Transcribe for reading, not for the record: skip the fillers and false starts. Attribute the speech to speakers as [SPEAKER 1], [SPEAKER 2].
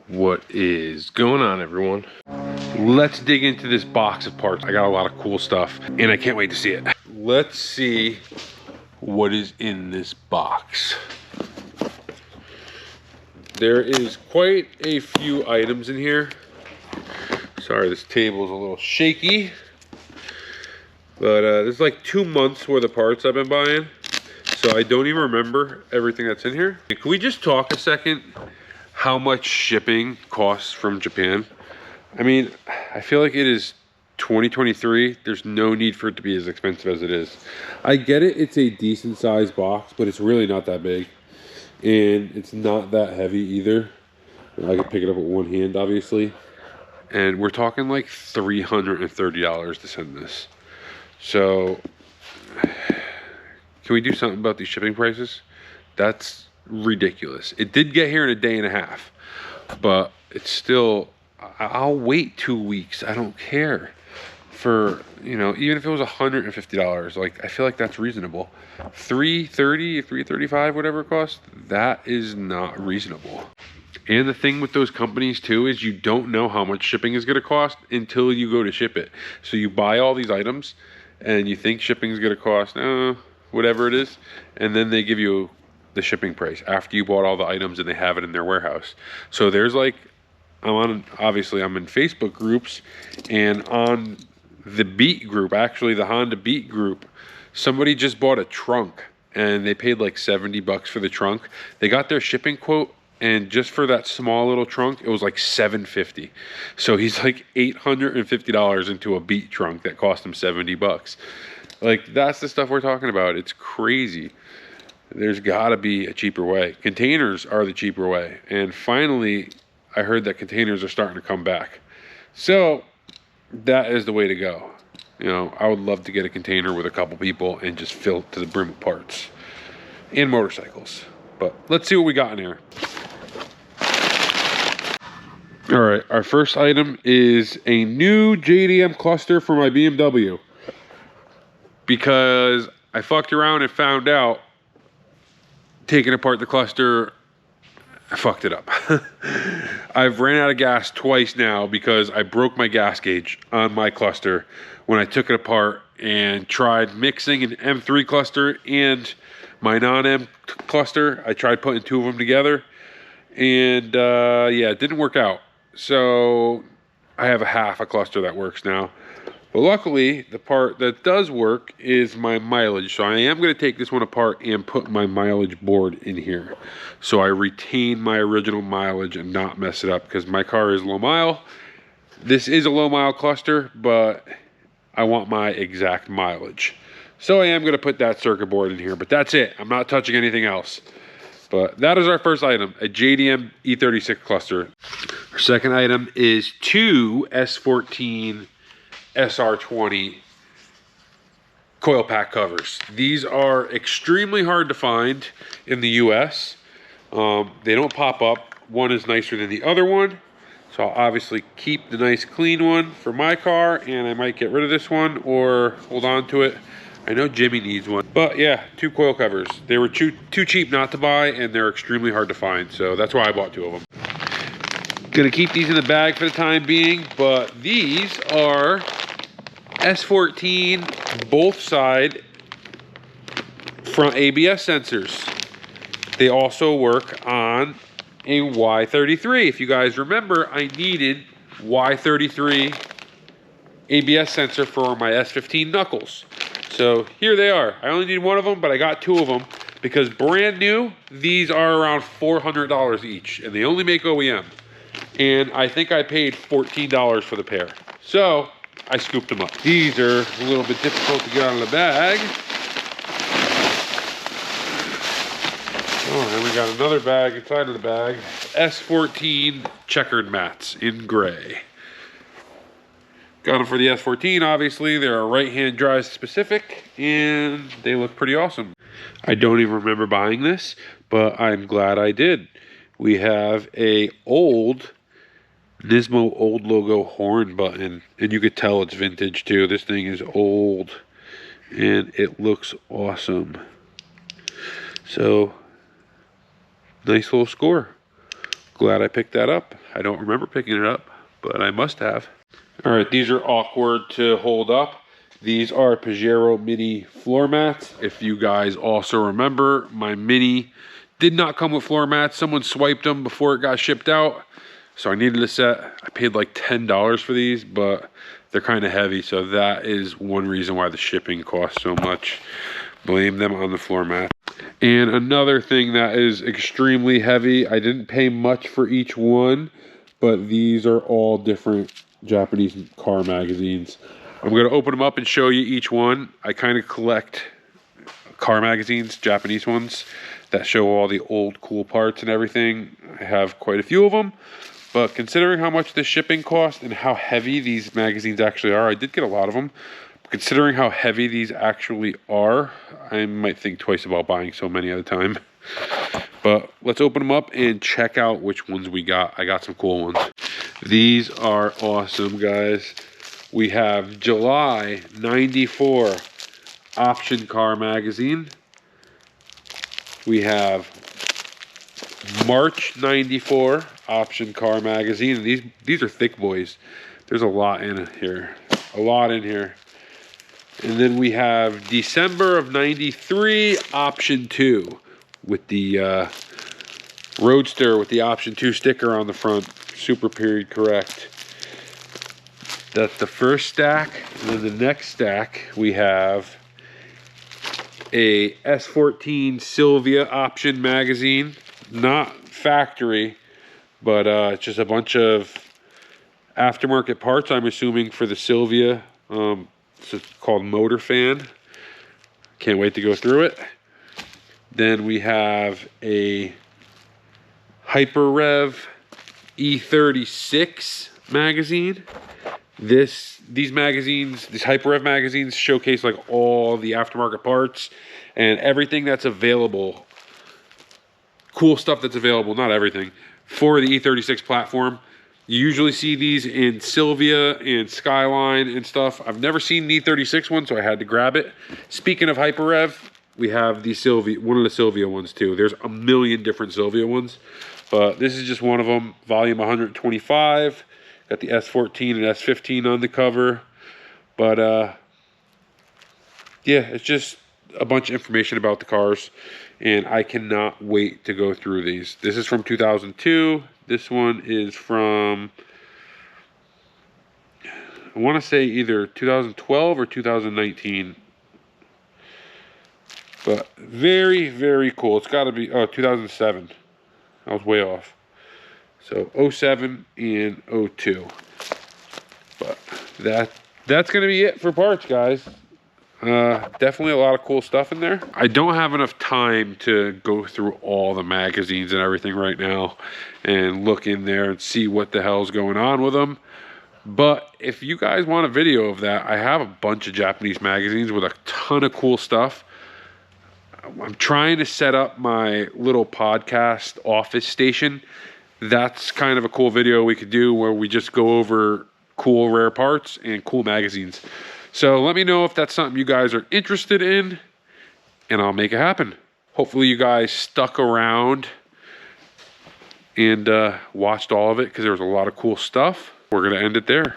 [SPEAKER 1] What is going on, everyone? Let's dig into this box of parts. I got a lot of cool stuff and I can't wait to see it. Let's see what is in this box. There is quite a few items in here. Sorry, this table is a little shaky. But there's like 2 months worth of parts I've been buying. So I don't even remember everything that's in here. Can we just talk a second how much shipping costs from Japan? I mean, I feel like it is 2023. There's no need for it to be as expensive as it is. I get it, it's a decent sized box, but it's really not that big. And it's not that heavy either. I can pick it up with one hand, obviously. And we're talking like $330 to send this. So, can we do something about these shipping prices? That's ridiculous. It did get here in a day and a half, but it's still, I'll wait 2 weeks. I don't care. For, you know, even if it was $150, like, I feel like that's reasonable. $330, $335, whatever it costs, that is not reasonable. And the thing with those companies too is you don't know how much shipping is going to cost until you go to ship it. So you buy all these items and you think shipping is going to cost whatever it is, and then they give you the shipping price after you bought all the items and they have it in their warehouse. So there's like, obviously I'm in Facebook groups, and on the Beat group, actually the Honda Beat group, somebody just bought a trunk and they paid like $70 for the trunk. They got their shipping quote, and just for that small little trunk, it was like $750. So he's like $850 into a Beat trunk that cost him $70. Like, that's the stuff we're talking about. It's crazy. There's got to be a cheaper way. Containers are the cheaper way. And finally, I heard that containers are starting to come back. So that is the way to go. You know, I would love to get a container with a couple people and just fill it to the brim with parts and motorcycles. But let's see what we got in here. All right, our first item is a new JDM cluster for my BMW. Because I fucked around and found out, taking apart the cluster, I fucked it up. I've ran out of gas twice now because I broke my gas gauge on my cluster when I took it apart and tried mixing an M3 cluster and my non-M cluster. I tried putting two of them together, and yeah, it didn't work out. So I have half a cluster that works now. But luckily, the part that does work is my mileage. So I am going to take this one apart and put my mileage board in here, so I retain my original mileage and not mess it up, because my car is low mile. This is a low mile cluster, but I want my exact mileage. So I am going to put that circuit board in here, but that's it. I'm not touching anything else. But that is our first item, a JDM E36 cluster. Our second item is two S14 SR20 coil pack covers. These are extremely hard to find in the US. They don't pop up. One is nicer than the other one. So I'll obviously keep the nice clean one for my car, and I might get rid of this one or hold on to it. I know Jimmy needs one. But yeah, two coil covers. They were too cheap not to buy, and they're extremely hard to find. So that's why I bought two of them. Gonna keep these in the bag for the time being, but these are S14 both side front ABS sensors. They also work on a Y33. If you guys remember, I needed Y33 ABS sensor for my S15 knuckles. So here they are. I only need one of them, but I got two of them because brand new, these are around $400 each, and they only make OEM. And I think I paid $14 for the pair. So I scooped them up. These are a little bit difficult to get out of the bag. Oh, and we got another bag inside of the bag. S14 checkered mats in gray. Got them for the S14, obviously. They're a right-hand drive specific, and they look pretty awesome. I don't even remember buying this, but I'm glad I did. We have a old Nismo old logo horn button, and you could tell it's vintage too. This thing is old and it looks awesome. So nice little score. Glad I picked that up. I don't remember picking it up, but I must have. All right, these are awkward to hold up. These are Pajero Mini floor mats. If you guys also remember, my Mini did not come with floor mats. Someone swiped them before it got shipped out. So I needed a set. I paid like $10 for these, but they're kind of heavy. So that is one reason why the shipping costs so much. Blame them on the floor mat. And another thing that is extremely heavy, I didn't pay much for each one, but these are all different Japanese car magazines. I'm going to open them up and show you each one. I kind of collect car magazines, Japanese ones, that show all the old cool parts and everything. I have quite a few of them, but considering how much the shipping cost and how heavy these magazines actually are, I did get a lot of them. Considering how heavy these actually are, I might think twice about buying so many at a time. But let's open them up and check out which ones we got. I got some cool ones. These are awesome, guys. We have July 94 Option Car Magazine. We have March 94 Option Car Magazine. And these are thick boys. There's a lot in here. A lot in here. And then we have December of 93 Option 2 with the Roadster with the Option 2 sticker on the front. Super period correct. That's the first stack. And then the next stack we have a S14 Sylvia Option magazine. Not factory, but it's just a bunch of aftermarket parts, I'm assuming, for the Sylvia. It's called Motor Fan. Can't wait to go through it. Then we have a Hyper Rev E36 magazine. These magazines, these Hyper Rev magazines, showcase like all the aftermarket parts and everything that's available. Cool stuff that's available, not everything, for the E36 platform. You usually see these in Sylvia and Skyline and stuff. I've never seen the E36 one, so I had to grab it. Speaking of Hyper Rev, we have the Sylvia, one of the Sylvia ones too. There's a million different Sylvia ones, but this is just one of them. Volume 125. Got the S14 and S15 on the cover. But yeah, it's just a bunch of information about the cars, and I cannot wait to go through these. This is from 2002. This one is from, I want to say either 2012 or 2019. But very, very cool. It's got to be, 2007. I was way off. So 07 and 02. But that's going to be it for parts, guys. Definitely a lot of cool stuff in there. I don't have enough time to go through all the magazines and everything right now and look in there and see what the hell's going on with them. But if you guys want a video of that, I have a bunch of Japanese magazines with a ton of cool stuff. I'm trying to set up my little podcast office station. That's kind of a cool video we could do where we just go over cool rare parts and cool magazines. So let me know if that's something you guys are interested in, and I'll make it happen. Hopefully you guys stuck around and watched all of it, because there was a lot of cool stuff. We're going to end it there.